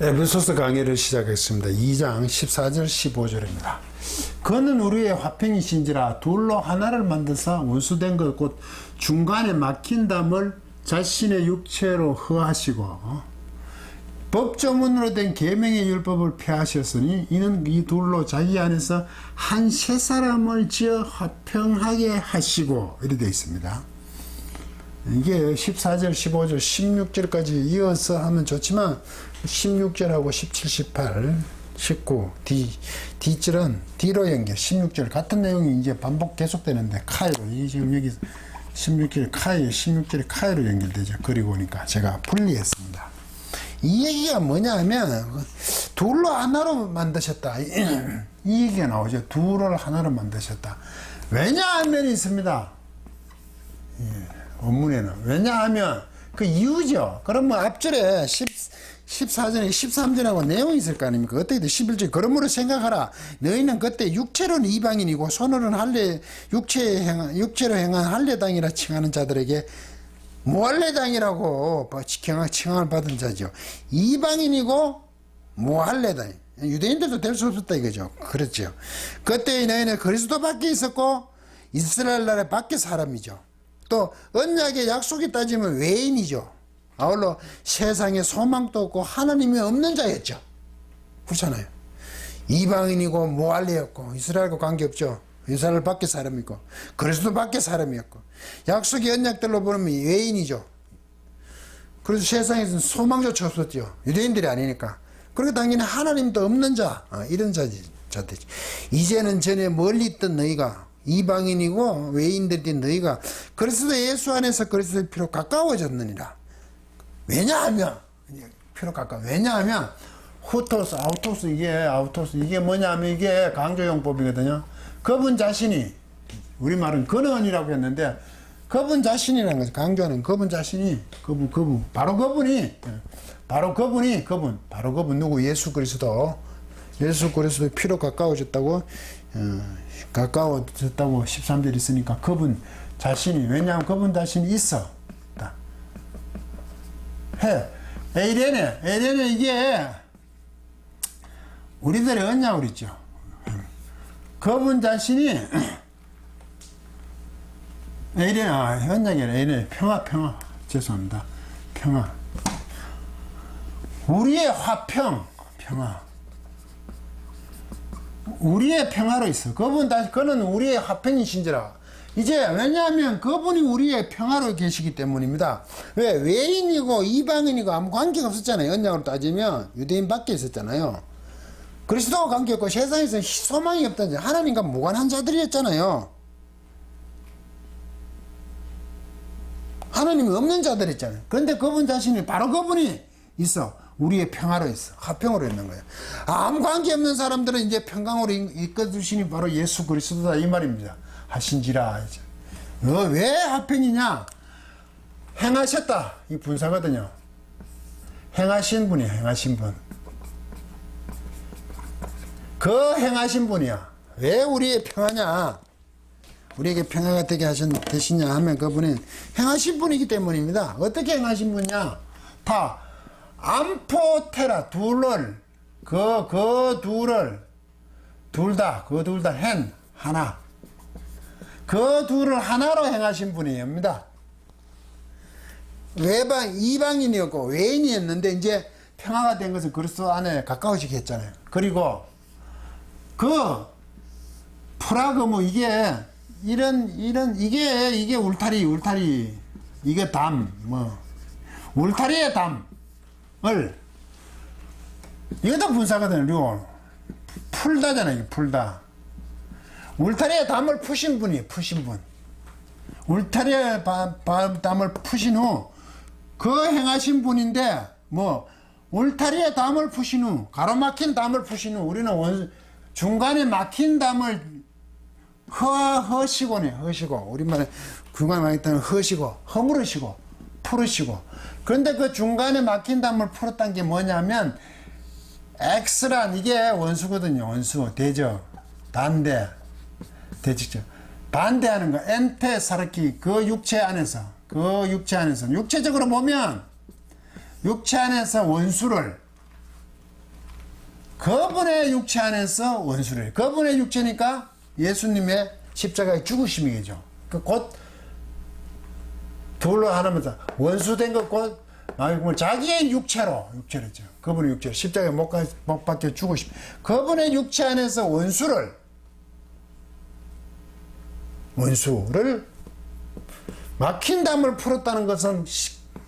에베소서 강의를 시작했습니다. 2장 14절 15절입니다. 그는 우리의 화평이신지라 둘로 하나를 만드사 원수된 것 곧 중간에 막힌 담을 자신의 육체로 허하시고 법조문으로 된 계명의 율법을 폐하셨으니 이는 이 둘로 자기 안에서 한 세 사람을 지어 화평하게 하시고 이렇게 되어 있습니다. 이게 14절, 15절, 16절까지 이어서 하면 좋지만 16절하고 17, 18, 19, D절은 D로 연결, 16절 같은 내용이 이제 반복 계속되는데 카이로, 이게 지금 여기 16절 카이, 16절에 카이로 연결되죠. 그리고 보니까 제가 분리했습니다. 이 얘기가 뭐냐 하면 둘로 하나로 만드셨다. 이 얘기가 나오죠. 둘을 하나로 만드셨다. 왜냐하면 있습니다. 원문에는. 왜냐하면 그 이유죠. 그러면 앞절에 14절에 13절하고 내용이 있을 거 아닙니까? 어떻게 돼? 11절. 그러므로 생각하라. 너희는 그때 육체로는 이방인이고 손으로는 육체로 행한 할례당이라 칭하는 자들에게 무할례당이라고 칭함을 받은 자죠. 이방인이고 무할례당. 유대인들도 될 수 없었다 이거죠. 그렇죠. 그때 너희는 그리스도 밖에 있었고 이스라엘 나라 밖에 사람이죠. 또 언약의 약속이 따지면 외인이죠. 아울러 세상에 소망도 없고 하나님이 없는 자였죠. 그렇잖아요. 이방인이고 무할례였고 이스라엘과 관계없죠. 이스라엘 밖에 사람이고 그리스도 밖에 사람이었고 약속의 언약들로 보면 외인이죠. 그래서 세상에서는 소망조차 없었죠. 유대인들이 아니니까. 그리고 당연히 하나님도 없는 자, 이런 자들이. 이제는 전에 멀리 있던 너희가 이방인이고 외인들인 너희가 그리스도 예수 안에서 그리스도의 피로 가까워졌느니라. 왜냐하면 피로 가까워. 왜냐하면 후토스, 아우토스 이게 뭐냐면 이게 강조용법이거든요. 그분 자신이 우리말은 근원이라고 했는데 그분 자신이라는 거죠. 강조하는 그분 자신이 그분 바로 그분 누구 예수 그리스도 피로 가까워졌다고 13절 있으니까 그분 자신이 왜냐하면 그분 자신이 있어 해 에이레네 이게 우리들의 언약을 있죠. 그분 자신이 언약이라 평화 죄송합니다. 평화 우리의 화평 평화 우리의 평화로 있어. 그는 우리의 화평이신지라. 이제 왜냐하면 그분이 우리의 평화로 계시기 때문입니다. 왜? 외인이고 이방인이고 아무 관계가 없었잖아요. 언약으로 따지면 유대인 밖에 있었잖아요. 그리스도와 관계없고 세상에서 소망이 없다는 하나님과 무관한 자들이었잖아요. 하나님이 없는 자들이었잖아요. 그런데 그분 자신이 바로 그분이 있어. 우리의 평화로 있어. 화평으로 있는 거예요. 아무 관계 없는 사람들은 이제 평강으로 이끌어주시니 바로 예수 그리스도다 이 말입니다. 하신지라. 왜 화평이냐? 행하셨다. 이 분사거든요. 행하신 분이야. 행하신 분. 그 행하신 분이야. 왜 우리의 평화냐? 우리에게 평화가 되게 되시냐 하면 그분이 행하신 분이기 때문입니다. 어떻게 행하신 분이냐? 다 암포테라 둘을 둘 다 헨 하나 그 둘을 하나로 행하신 분이옵니다. 이방인이었고 외인이었는데 이제 평화가 된 것은 그리스도 안에 가까워지게 했잖아요. 그리고 그 프라그모 이게 이게 울타리 이게 울타리의 담을 이것도 분사거든요. 그리고 풀다잖아요. 풀다. 울타리의 담을 푸신 분. 울타리의 담을 푸신 후 그 행하신 분인데 울타리의 담을 푸신 후 가로막힌 담을 푸신 후 우리는 중간에 막힌 담을 허시고 우리말에 중간에 막힌 담을 허물으시고 풀으시고 그런데 그 중간에 막힌 담을 풀었다는 게 뭐냐면 X란 이게 원수거든요. 원수 대적 대직적 반대하는 거 엔테 사르키 그 육체 안에서 육체적으로 보면 육체 안에서 원수를 그분의 육체 안에서 원수를, 그분의 육체니까 예수님의 십자가의 죽으심이죠. 곧 둘로 하나면서 원수된 것 곧 자기의 육체로죠. 그분의 육체로 십자가에 못 박혀 죽으심. 그분의 육체 안에서 원수를 막힌 담을 풀었다는 것은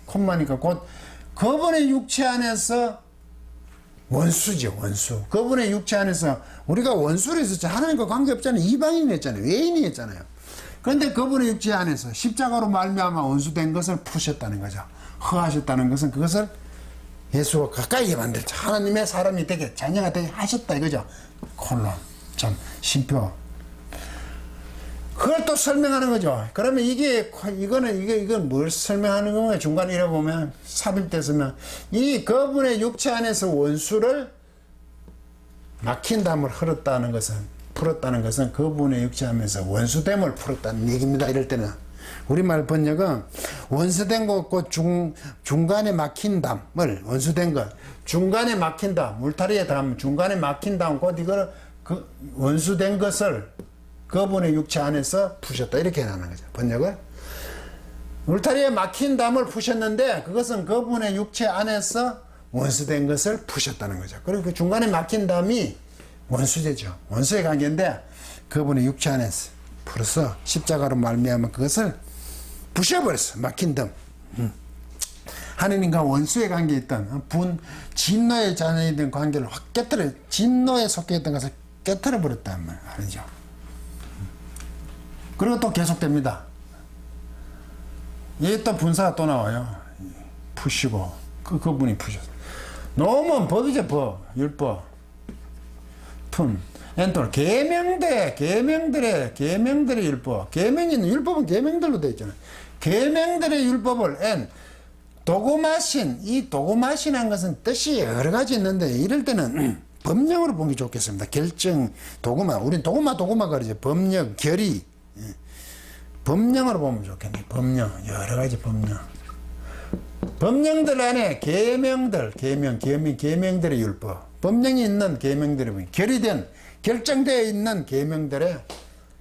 콤마니까 곧 그분의 육체 안에서 원수죠. 원수. 그분의 육체 안에서 우리가 원수로 있었죠. 하나님과 관계없잖아요. 이방인이었잖아요. 외인이었잖아요. 그런데 그분의 육체 안에서 십자가로 말미암아 원수된 것을 푸셨다는 거죠. 허하셨다는 것은 그것을 예수와 가까이 만들자. 하나님의 사람이 되게 자녀가 되게 하셨다 이거죠. 콜론 참 심표. 그걸 또 설명하는 거죠. 그러면 이건 뭘 설명하는 거냐? 중간에 이래 보면 삽입됐으면 이 그분의 육체 안에서 원수를 막힌 담을 풀었다는 것은 그분의 육체 안에서 원수됨을 풀었다는 얘기입니다. 이럴 때는 우리말 번역은 원수된 것 곧 중간에 막힌 담을 원수된 것 중간에 막힌 담 울타리에 담 중간에 막힌 담 곧 이거를 그 원수된 것을 그분의 육체 안에서 푸셨다 이렇게 하는 거죠. 번역을 울타리에 막힌 담을 푸셨는데 그것은 그분의 육체 안에서 원수된 것을 푸셨다는 거죠. 그리고 그 중간에 막힌 담이 원수제죠. 원수의 관계인데 그분의 육체 안에서 풀어서 십자가로 말미암아 그것을 부셔버렸어. 막힌 담. 하느님과 원수의 관계에 있던 진노의 자녀이던 관계를 확 깨뜨려 진노에 속해 있던 것을 깨뜨려 버렸단 말이죠. 그리고 또 계속됩니다. 이게 또 분사가 또 나와요. 푸시고 그분이 푸셨어. 노면 법이죠. 법 율법 엔톨 계명들의 율법 계명이 율법은 계명들로 되어 있잖아요. 계명들의 율법을 도구마신 이 도구마신한 것은 뜻이 여러 가지 있는데 이럴 때는 법령으로 보는 게 좋겠습니다. 결정 도구마 우린 도구마 그러죠. 법령 결의 법령으로 보면 좋겠네. 법령 여러 가지 법령들 안에 계명들의 율법 법령이 있는 계명들의 결의된 결정되어 있는 계명들의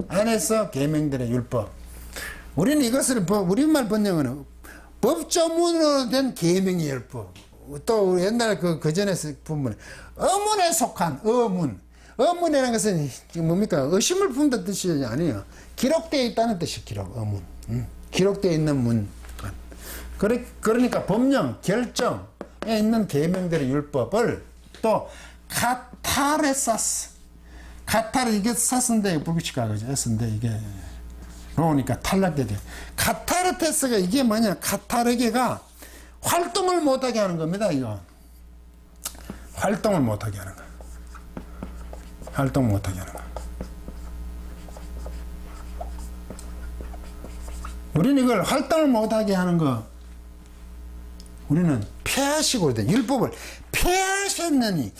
안에서 계명들의 율법 우리는 이것을 우리말 번역은 법조문으로 된 계명의 율법 또 옛날 그 전에 보면 어문에 속한 어문이라는 것은 뭡니까 의심을 품는 뜻이 아니에요. 기록되어 있다는 뜻이 어문 기록되어 있는 문 그러니까 법령 결정에 있는 계명들의 율법을 또 카타르 이게 샀는데 불규칙하 그죠? 했는데 이게 그러니까 탈락되죠. 카타르테스가 이게 뭐냐? 카타르게가 활동을 못하게 하는 겁니다. 이거 활동을 못하게 하는 거. 활동 못하게 하는 거. 우리는 이걸 활동을 못하게 하는 거. 우리는 폐하시고 그래. 율법을 폐하셨느니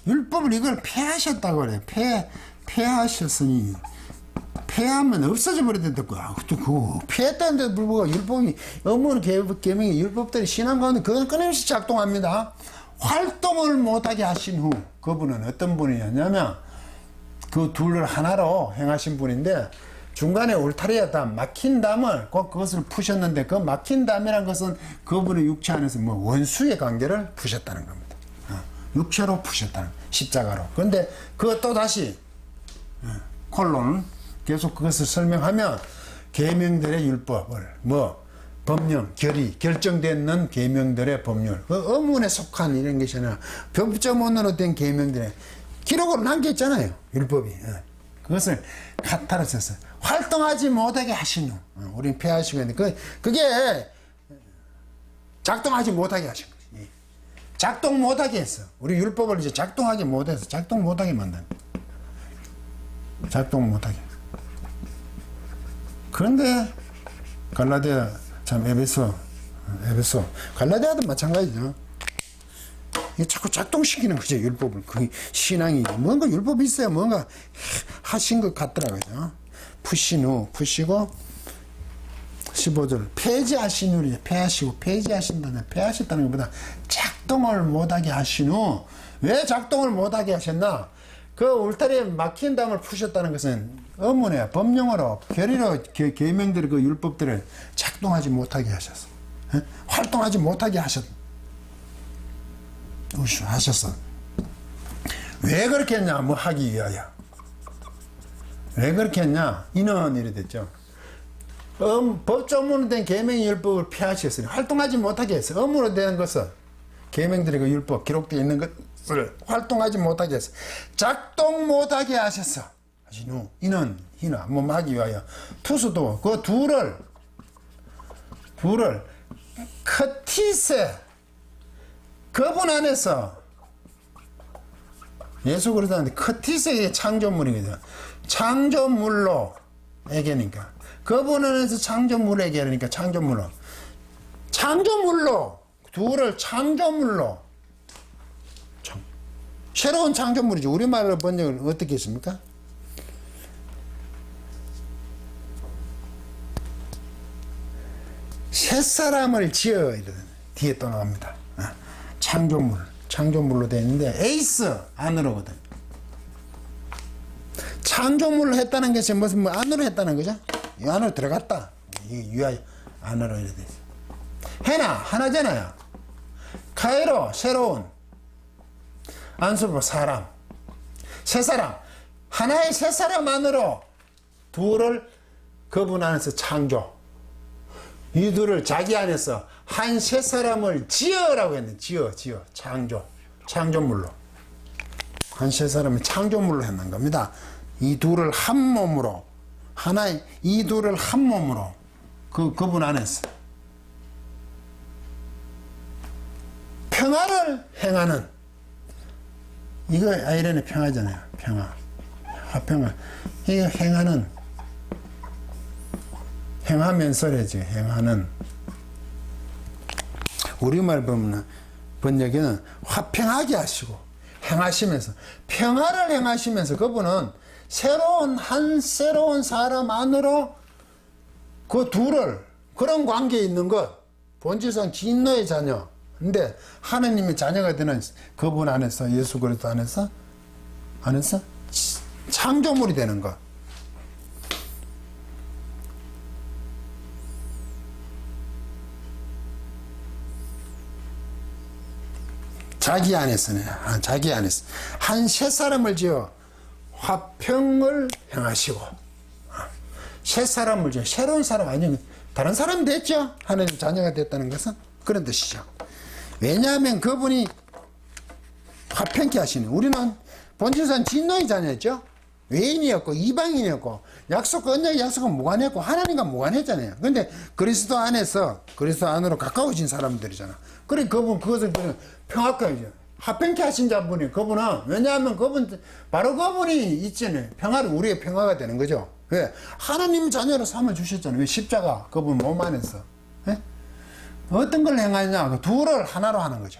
율법을 이걸 폐하셨다고 그래. 폐하셨으니 폐하면 없어져 버렸다고. 그 폐했다는데 불구하고 율법이 어문 계명이 율법들이 신앙 가운데 그건 끊임없이 작동합니다. 활동을 못하게 하신 후 그분은 어떤 분이었냐면 그 둘을 하나로 행하신 분인데 중간에 울타리에 담 막힌 담을 그것을 푸셨는데 그 막힌 담이란 것은 그분의 육체 안에서 원수의 관계를 푸셨다는 겁니다. 육체로 푸셨다는 십자가로. 그런데 그것 또 다시 콜론 계속 그것을 설명하면 계명들의 율법을 법령, 결의, 결정되는 계명들의 법률, 그 어문에 속한 이런 것이 아니라 법조문으로 된 계명들의 기록으로 남겨있잖아요. 율법이. 그것을 카타르 썼어요. 활동하지 못하게 하신 후. 우리는 폐하시고 있는데 그게 작동하지 못하게 하신 거지. 작동 못하게 했어. 우리 율법을 이제 작동하지 못해서 작동 못하게 만든. 작동 못하게. 그런데 갈라디아 참 에베소 갈라디아도 마찬가지죠. 이게 자꾸 작동시키는 거죠. 율법을. 그 신앙이 뭔가 율법이 있어야 뭔가 하신 것 같더라고요. 푸시고 15절 폐지하신 후에 폐하시고 폐지하신다는 폐하셨다는 것보다 작동을 못하게 하신 후, 왜 작동을 못하게 하셨나? 그 울타리에 막힌 담을 푸셨다는 것은 어문에 법령으로 결의로 계명들의 그 율법들을 작동하지 못하게 하셨어. 활동하지 못하게 하셨어. 왜 그렇게 했냐? 뭐 하기 위하여. 왜 그렇게 했냐? 이는 이래 됐죠. 법조문으로 된 계명의 율법을 폐하셨으니 활동하지 못하게 했어요. 엄으로 된 것은 계명들의 그 율법 기록되어 있는 것을 활동하지 못하게 했어. 작동 못하게 하셨어. 하신 후 이는 희나 몸하기 위하여 투수도 그 둘을 크티세 그분 안에서 예수 그리스도한테 크티세의 창조물이거든. 창조물로 에게니까 그분 안에서 창조물에게 하니까 창조물로 둘을 창조물로 새로운 창조물이죠. 우리말로 번역을 어떻게 했습니까? 새 사람을 지어 뒤에 또 나옵니다. 창조물로 되어 있는데 에이스 안으로거든. 창조물을 했다는 것이 무슨 뭐 안으로 했다는 거죠? 이 안으로 들어갔다. 이 유아 안으로 이래 돼. 해나 하나잖아요. 카이로 새로운 안수로 사람 새 사람 하나의 새 사람 안으로 둘을 그분 안에서 창조. 이 둘을 자기 안에서 한 새 사람을 지어라고 했네. 지어 창조물로 한 새 사람을 창조물로 했는 겁니다. 이 둘을 한 몸으로 하나의 이 둘을 한 몸으로 그분 안에서 평화를 행하는 이거 아이런의 평화잖아요. 화평화 이거 행하면서래지. 행하는 우리말 보면 번역에는 화평하게 하시고 행하시면서 평화를 행하시면서 그분은 새로운 사람 안으로 그 둘을 그런 관계에 있는 것 본질상 진노의 자녀 근데 하느님의 자녀가 되는 그분 안에서 예수 그리스도 안에서 창조물이 되는 것. 자기 안에서 한 새 사람을 지어 화평을 행하시고 새 사람을 지어 새로운 사람 아니면 다른 사람이 됐죠. 하나님 자녀가 됐다는 것은 그런 뜻이죠. 왜냐하면 그분이 화평케 하시는 우리는 본질상 진노의 자녀였죠. 외인이었고 이방인이었고 언약의 약속은 무관했고 하나님과 무관했잖아요. 근데 그리스도 안으로 가까워진 사람들이잖아. 그래 그것을 평화까지 화평케 하신 자분이 그분은 왜냐하면 바로 그분이 있잖아요. 우리의 평화가 되는 거죠. 왜? 하나님 자녀로 삼아 주셨잖아요. 왜? 십자가 그분 몸 안에서. 예? 어떤 걸 행하냐? 그 둘을 하나로 하는 거죠.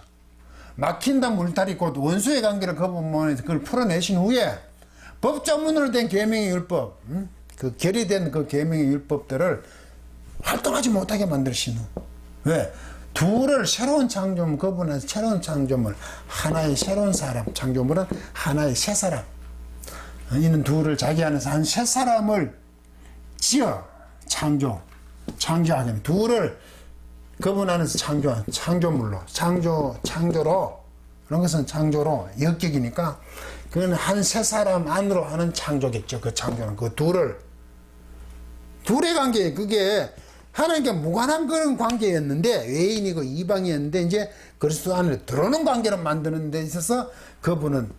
막힌다 물타리 곧 원수의 관계를 그분 몸에서 그걸 풀어내신 후에 법조문으로 된 계명의 율법, 그 결의된 그 계명의 율법들을 활동하지 못하게 만드신 후. 왜? 둘을 새로운 창조물, 그분은 새로운 창조물, 하나의 새로운 사람, 창조물은 하나의 새 사람. 이는 둘을 자기 안에서 한 새 사람을 지어 창조하게 둘을 그분 안에서 창조물로, 창조로, 그런 것은 창조로 역격이니까 그건 한 새 사람 안으로 하는 창조겠죠. 그 창조는 그 둘의 관계, 그게 하나님께 무관한 그런 관계였는데 외인이고 이방이었는데 이제 그리스도 안에 들어오는 관계를 만드는 데 있어서 그분은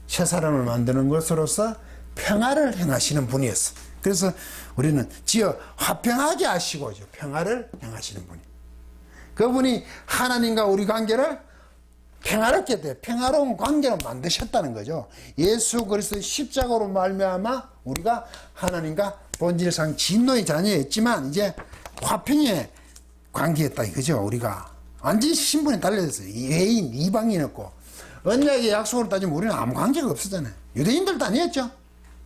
새 사람을 만드는 것으로서 평화를 행하시는 분이었어. 그래서 우리는 지어 화평하게 하시고 평화를 행하시는 분이. 그분이 하나님과 우리 관계를 평화롭게 돼 평화로운 관계로 만드셨다는 거죠. 예수 그리스도의 십자가로 말미암아 우리가 하나님과 본질상 진노의 자녀였지만 이제 화평의 관계였다 이거죠. 우리가 완전히 신분이 달라졌어요. 외인 이방인이었고 언약의 약속으로 따지면 우리는 아무 관계가 없었잖아요. 유대인들도 아니었죠.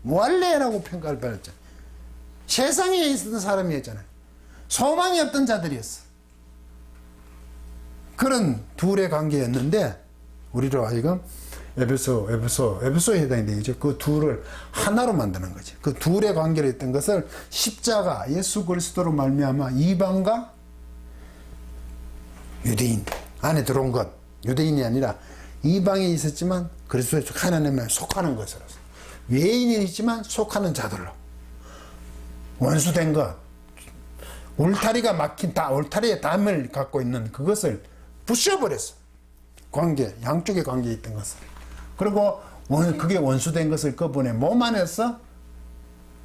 무할례라고 평가를 받았죠. 세상에 있었던 사람이었잖아요. 소망이 없던 자들이었어. 그런 둘의 관계였는데 우리로 하여금 에베소에 해당이 되죠. 그 둘을 하나로 만드는 거죠. 그 둘의 관계로 있던 것을 십자가 예수 그리스도로 말미암아 이방과 유대인 안에 들어온 것, 유대인이 아니라 이방에 있었지만 그리스도의 하나님에 속하는 것으로서, 외인이 있지만 속하는 자들로 원수된 것, 울타리가 막힌 울타리의 담을 갖고 있는 그것을 부셔버렸어. 관계, 양쪽의 관계에 있던 것을. 그리고 그게 원수된 것을 그분의 몸 안에서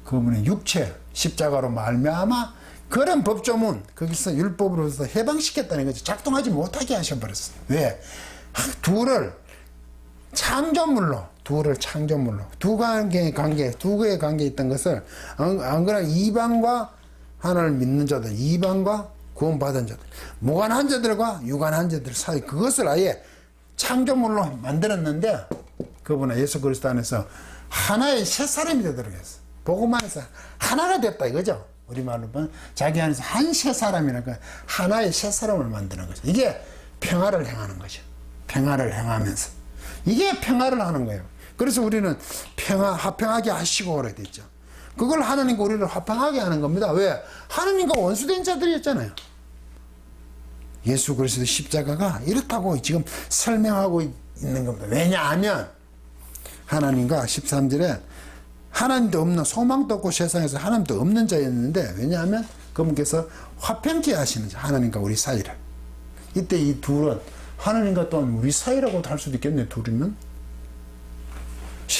그분의 육체 십자가로 말미암아 그런 법조문, 거기서 율법으로서 해방시켰다는 거지. 작동하지 못하게 하셔버렸어. 왜? 둘을 창조물로 두 개의 관계에 있던 것을 안 그러나 이방과 하나님을 믿는 자들, 이방과 구원받은 자들, 무관한 자들과 유관한 자들 사이, 그것을 아예 창조물로 만들었는데 그분은 예수 그리스도 안에서 하나의 새 사람이 되도록 했어. 복음 안에서 하나가 됐다 이거죠. 우리말로 보면 자기 안에서 한 새 사람이라니까 하나의 새 사람을 만드는 거죠. 이게 평화를 행하는 거죠. 평화를 행하면서 이게 평화를 하는 거예요. 그래서 우리는 화평하게 하시고 오래됐죠. 그걸 하나님과 우리를 화평하게 하는 겁니다. 왜? 하나님과 원수된 자들이었잖아요. 예수 그리스도 십자가가 이렇다고 지금 설명하고 있는 겁니다. 왜냐하면 하나님과 13절에 하나님도 없는, 소망도 없고 세상에서 하나님도 없는 자였는데, 왜냐하면 그분께서 화평케 하시는 자, 하나님과 우리 사이를. 이때 이 둘은 하나님과 또한 우리 사이라고도 할 수도 있겠네. 둘이면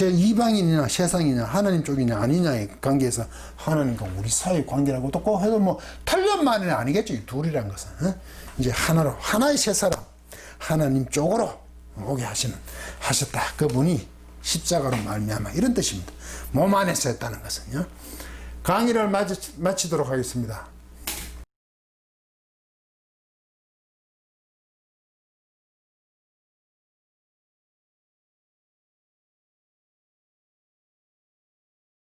이방인이냐 세상이냐 하나님 쪽이냐 아니냐의 관계에서 하나님과 우리 사이의 관계라고 또 꼭 해도 뭐 틀린 말은 아니겠죠. 이 둘이란 것은 이제 하나의 새 사람, 하나님 쪽으로 오게 하셨다. 그분이 십자가로 말미암아 이런 뜻입니다. 몸 안에서 했다는 것은요. 강의를 마치도록 하겠습니다.